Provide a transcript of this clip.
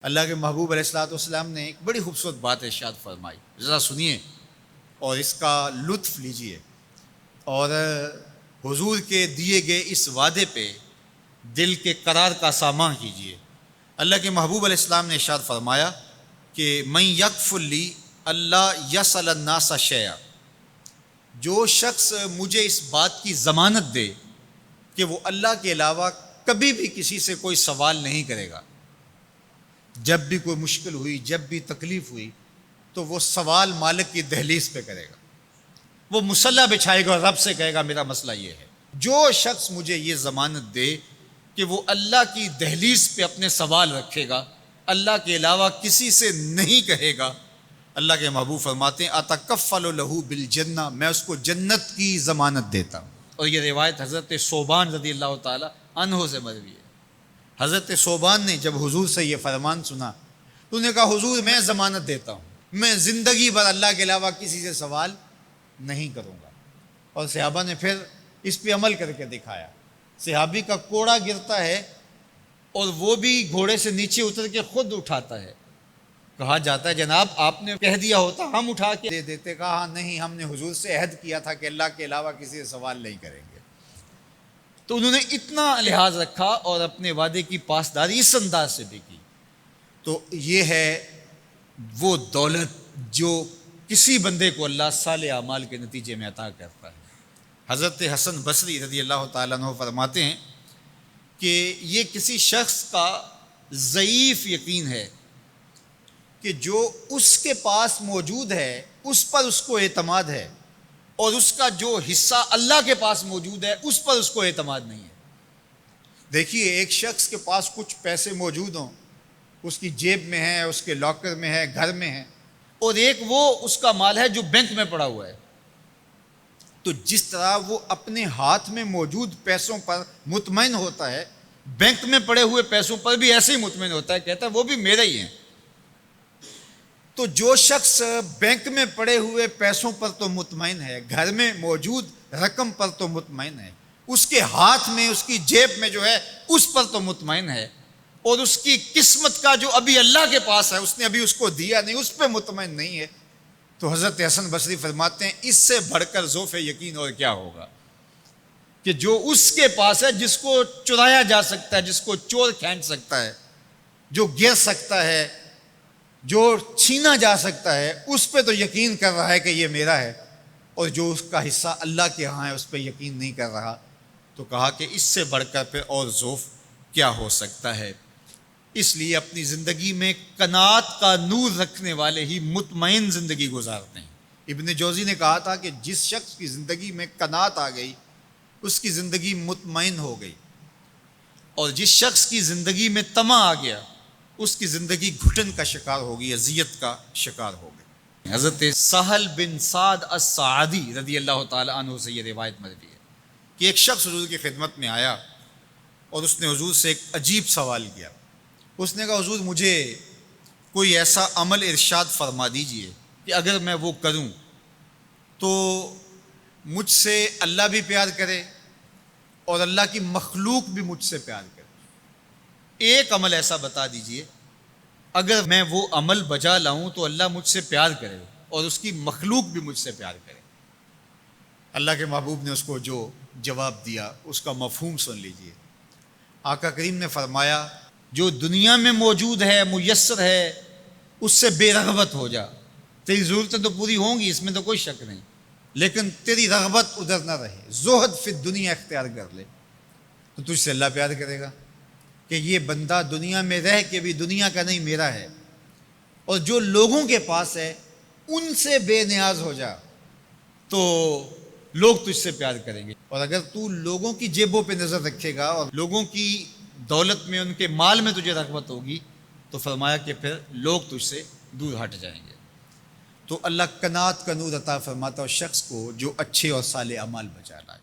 اللہ کے محبوب علیہ الصلوۃ والسلام نے ایک بڑی خوبصورت بات ارشاد فرمائی، ذرا سنیے اور اس کا لطف لیجئے، اور حضور کے دیے گئے اس وعدے پہ دل کے قرار کا سامان کیجئے۔ اللہ کے محبوب علیہ السلام نے ارشاد فرمایا کہ من یکفل لی اللہ یسأل الناس شیئا، جو شخص مجھے اس بات کی ضمانت دے کہ وہ اللہ کے علاوہ کبھی بھی کسی سے کوئی سوال نہیں کرے گا، جب بھی کوئی مشکل ہوئی، جب بھی تکلیف ہوئی تو وہ سوال مالک کی دہلیز پہ کرے گا، وہ مصلی بچھائے گا اور رب سے کہے گا میرا مسئلہ یہ ہے۔ جو شخص مجھے یہ ضمانت دے کہ وہ اللہ کی دہلیز پہ اپنے سوال رکھے گا، اللہ کے علاوہ کسی سے نہیں کہے گا، اللہ کے محبوب فرماتے ہیں اتکفل لہ بالجنہ، میں اس کو جنت کی ضمانت دیتا ہوں۔ اور یہ روایت حضرت ثوبان رضی اللہ تعالی عنہ سے مروی ہے۔ حضرت ثوبان نے جب حضور سے یہ فرمان سنا تو انہوں نے کہا حضور میں ضمانت دیتا ہوں، میں زندگی بھر اللہ کے علاوہ کسی سے سوال نہیں کروں گا۔ اور صحابہ نے پھر اس پہ عمل کر کے دکھایا۔ صحابی کا کوڑا گرتا ہے اور وہ بھی گھوڑے سے نیچے اتر کے خود اٹھاتا ہے، کہا جاتا ہے جناب آپ نے کہہ دیا ہوتا ہم اٹھا کے دے دیتے، کہا ہاں نہیں، ہم نے حضور سے عہد کیا تھا کہ اللہ کے علاوہ کسی سے سوال نہیں کریں گے۔ تو انہوں نے اتنا لحاظ رکھا اور اپنے وعدے کی پاسداری اس انداز سے بھی کی۔ تو یہ ہے وہ دولت جو کسی بندے کو اللہ صالح اعمال کے نتیجے میں عطا کرتا ہے۔ حضرت حسن بصری رضی اللہ تعالیٰ عنہ فرماتے ہیں کہ یہ کسی شخص کا ضعیف یقین ہے کہ جو اس کے پاس موجود ہے اس پر اس کو اعتماد ہے، اور اس کا جو حصہ اللہ کے پاس موجود ہے اس پر اس کو اعتماد نہیں ہے۔ دیکھیے ایک شخص کے پاس کچھ پیسے موجود ہوں، اس کی جیب میں ہے، اس کے لاکر میں ہے، گھر میں ہے، اور ایک وہ اس کا مال ہے جو بینک میں پڑا ہوا ہے، تو جس طرح وہ اپنے ہاتھ میں موجود پیسوں پر مطمئن ہوتا ہے، بینک میں پڑے ہوئے پیسوں پر بھی ایسے ہی مطمئن ہوتا ہے، کہتا ہے وہ بھی میرے ہی ہیں۔ تو جو شخص بینک میں پڑے ہوئے پیسوں پر تو مطمئن ہے، گھر میں موجود رقم پر تو مطمئن ہے، اس کے ہاتھ میں اس کی جیب میں جو ہے اس پر تو مطمئن ہے، اور اس کی قسمت کا جو ابھی اللہ کے پاس ہے اس نے ابھی اس کو دیا نہیں، اس پہ مطمئن نہیں ہے، تو حضرت حسن بصری فرماتے ہیں اس سے بڑھ کر ذوف یقین اور کیا ہوگا کہ جو اس کے پاس ہے، جس کو چرایا جا سکتا ہے، جس کو چور کھینچ سکتا ہے، جو گر سکتا ہے، جو چھینا جا سکتا ہے، اس پہ تو یقین کر رہا ہے کہ یہ میرا ہے، اور جو اس کا حصہ اللہ کے ہاں ہے اس پہ یقین نہیں کر رہا، تو کہا کہ اس سے بڑھ کر پھر اور ذوف کیا ہو سکتا ہے۔ اس لیے اپنی زندگی میں قناعت کا نور رکھنے والے ہی مطمئن زندگی گزارتے ہیں۔ ابن جوزی نے کہا تھا کہ جس شخص کی زندگی میں قناعت آ گئی اس کی زندگی مطمئن ہو گئی، اور جس شخص کی زندگی میں طمع آ گیا اس کی زندگی گھٹن کا شکار ہوگی، اذیت کا شکار ہو گئی۔ حضرت سہل بن سعد الساعدی رضی اللہ تعالی عنہ سے یہ روایت مروی ہے کہ ایک شخص حضور کی خدمت میں آیا اور اس نے حضور سے ایک عجیب سوال کیا۔ اس نے کہا حضور مجھے کوئی ایسا عمل ارشاد فرما دیجئے کہ اگر میں وہ کروں تو مجھ سے اللہ بھی پیار کرے اور اللہ کی مخلوق بھی مجھ سے پیار کرے، ایک عمل ایسا بتا دیجئے اگر میں وہ عمل بجا لاؤں تو اللہ مجھ سے پیار کرے اور اس کی مخلوق بھی مجھ سے پیار کرے۔ اللہ کے محبوب نے اس کو جو جواب دیا اس کا مفہوم سن لیجئے۔ آقا کریم نے فرمایا جو دنیا میں موجود ہے، میسر ہے، اس سے بے رغبت ہو جا، تیری ضرورتیں تو پوری ہوں گی، اس میں تو کوئی شک نہیں، لیکن تیری رغبت ادھر نہ رہے، زہد فی الدنیا اختیار کر لے، تو تجھ سے اللہ پیار کرے گا کہ یہ بندہ دنیا میں رہ کے بھی دنیا کا نہیں میرا ہے، اور جو لوگوں کے پاس ہے ان سے بے نیاز ہو جا تو لوگ تجھ سے پیار کریں گے، اور اگر تو لوگوں کی جیبوں پہ نظر رکھے گا اور لوگوں کی دولت میں، ان کے مال میں تجھے رغبت ہوگی تو فرمایا کہ پھر لوگ تجھ سے دور ہٹ جائیں گے۔ تو اللہ قناعت کا نور عطا فرماتا ہے شخص کو جو اچھے اور صالح اعمال بجا لائے۔